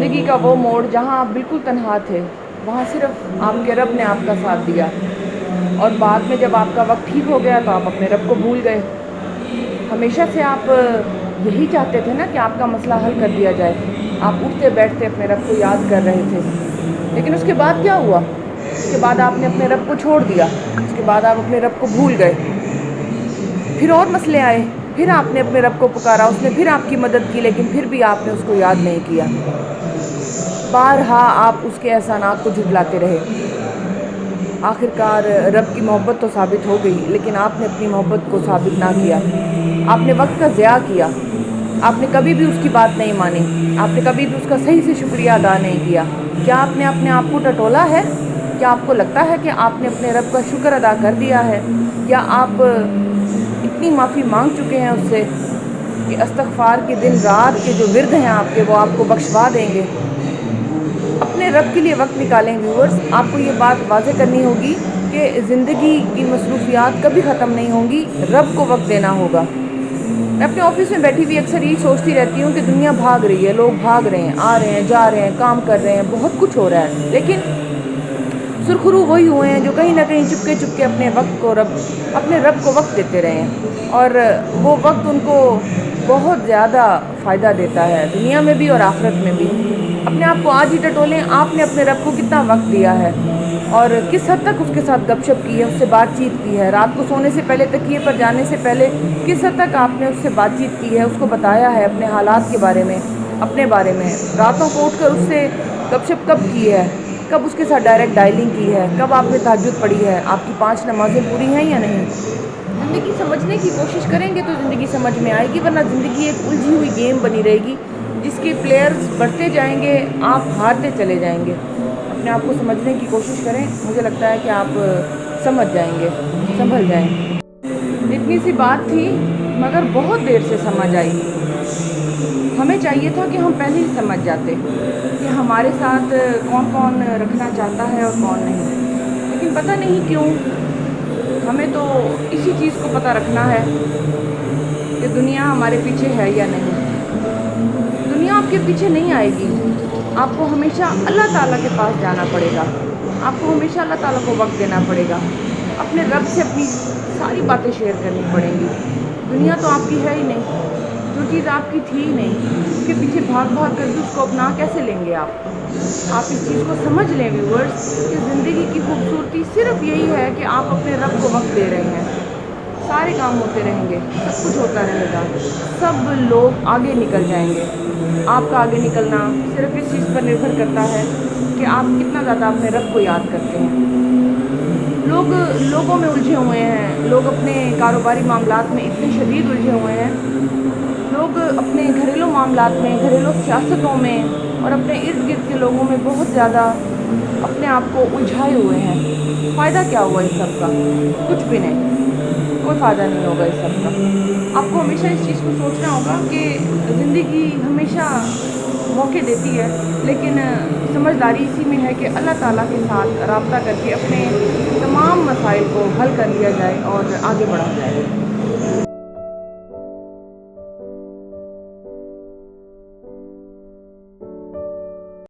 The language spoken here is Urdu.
زندگی کا وہ موڑ جہاں آپ بالکل تنہا تھے، وہاں صرف آپ کے رب نے آپ کا ساتھ دیا، اور بعد میں جب آپ کا وقت ٹھیک ہو گیا تو آپ اپنے رب کو بھول گئے۔ ہمیشہ سے آپ یہی چاہتے تھے نا کہ آپ کا مسئلہ حل کر دیا جائے، آپ اٹھتے بیٹھتے اپنے رب کو یاد کر رہے تھے، لیکن اس کے بعد کیا ہوا؟ اس کے بعد آپ نے اپنے رب کو چھوڑ دیا، اس کے بعد آپ اپنے رب کو بھول گئے، پھر اور مسئلے آئے، پھر آپ نے اپنے رب کو پکارا، اس نے پھر آپ کی مدد کی، لیکن پھر بھی آپ نے اس کو یاد نہیں کیا۔ بارہا آپ اس کے احسانات کو جھٹلاتے رہے، آخر کار رب کی محبت تو ثابت ہو گئی، لیکن آپ نے اپنی محبت کو ثابت نہ کیا، آپ نے وقت کا ضیاع کیا، آپ نے کبھی بھی اس کی بات نہیں مانی، آپ نے کبھی بھی اس کا صحیح سے شکریہ ادا نہیں کیا۔ کیا آپ نے اپنے آپ کو ٹٹولا ہے؟ کیا آپ کو لگتا ہے کہ آپ نے اپنے رب کا شکر ادا کر دیا ہے؟ یا آپ اتنی معافی مانگ چکے ہیں اس سے کہ استغفار کے دن رات کے جو ورد ہیں آپ کے، وہ آپ کو بخشوا دیں گے؟ اپنے رب کے لیے وقت نکالیں ویورز، آپ کو یہ بات واضح کرنی ہوگی کہ زندگی کی مصروفیات کبھی ختم نہیں ہوں گی، رب کو وقت دینا ہوگا۔ میں اپنے آفس میں بیٹھی ہوئی اکثر یہی سوچتی رہتی ہوں کہ دنیا بھاگ رہی ہے، لوگ بھاگ رہے ہیں، آ رہے ہیں، جا رہے ہیں، کام کر رہے ہیں، بہت کچھ ہو رہا ہے، لیکن سرخرو وہی ہوئے ہیں جو کہیں نہ کہیں چپکے چپکے اپنے رب کو وقت دیتے رہے ہیں، اور وہ وقت ان کو بہت زیادہ فائدہ دیتا ہے، دنیا میں بھی اور آخرت میں بھی۔ اپنے آپ کو آج ہی ٹٹولیں، آپ نے اپنے رب کو کتنا وقت دیا ہے، اور کس حد تک اس کے ساتھ گپ شپ کی ہے، اس سے بات چیت کی ہے، رات کو سونے سے پہلے، تکیے پر جانے سے پہلے کس حد تک آپ نے اس سے بات چیت کی ہے، اس کو بتایا ہے اپنے حالات کے بارے میں، اپنے بارے میں، راتوں کو اٹھ کر اس سے گپ شپ کب کی ہے، کب اس کے ساتھ ڈائریکٹ ڈائلنگ کی ہے، کب آپ نے تہجد پڑھی ہے، آپ کی 5 نمازیں پوری ہیں یا نہیں؟ زندگی سمجھنے کی کوشش کریں گے تو زندگی سمجھ میں آئے گی، ورنہ زندگی ایک الجھی ہوئی گیم بنی رہے گی جس کے پلیئرز بڑھتے جائیں گے، آپ ہارتے چلے جائیں گے۔ اپنے آپ کو سمجھنے کی کوشش کریں، مجھے لگتا ہے کہ آپ سمجھ جائیں گے، سنبھل جائیں گے۔ اتنی سی بات تھی مگر بہت دیر سے سمجھ آئی، ہمیں چاہیے تھا کہ ہم پہلے ہی سمجھ جاتے کہ ہمارے ساتھ کون کون رکھنا چاہتا ہے اور کون نہیں، لیکن پتہ نہیں کیوں ہمیں تو اسی چیز کو پتہ رکھنا ہے کہ دنیا ہمارے پیچھے ہے یا نہیں۔ دنیا آپ کے پیچھے نہیں آئے گی، آپ کو ہمیشہ اللہ تعالیٰ کے پاس جانا پڑے گا، آپ کو ہمیشہ اللہ تعالیٰ کو وقت دینا پڑے گا، اپنے رب سے اپنی ساری باتیں شیئر کرنی پڑیں گی۔ دنیا تو آپ کی ہے ہی نہیں، جو چیز آپ کی تھی ہی نہیں، اس کے پیچھے بھاگ بھاگ کر کے اس کو اپنا کیسے لیں گے آپ؟ آپ اس چیز کو سمجھ لیں ویورز کہ زندگی کی خوبصورتی صرف یہی ہے کہ آپ اپنے رب کو وقت دے رہے ہیں۔ سارے کام ہوتے رہیں گے، سب کچھ ہوتا رہے گا، سب لوگ آگے نکل جائیں گے، آپ کا آگے نکلنا صرف اس چیز پر نربھر کرتا ہے کہ آپ کتنا زیادہ اپنے رب کو یاد کرتے ہیں۔ لوگ لوگوں میں الجھے ہوئے ہیں، لوگ اپنے کاروباری معاملات میں اتنے شدید الجھے ہوئے ہیں، لوگ اپنے گھریلو معاملات میں، گھریلو سیاستوں میں اور اپنے ارد گرد کے لوگوں میں بہت زیادہ اپنے آپ کو الجھائے ہوئے ہیں۔ فائدہ کیا ہوا اس سب کا؟ کچھ بھی نہیں، کوئی فائدہ نہیں ہوگا اس سب کا۔ آپ کو ہمیشہ اس چیز کو سوچنا ہوگا کہ زندگی ہمیشہ موقع دیتی ہے، لیکن سمجھداری اسی میں ہے کہ اللہ تعالیٰ کے ساتھ رابطہ کر کے اپنے تمام مسائل کو حل کر لیا جائے اور آگے بڑھا جائے۔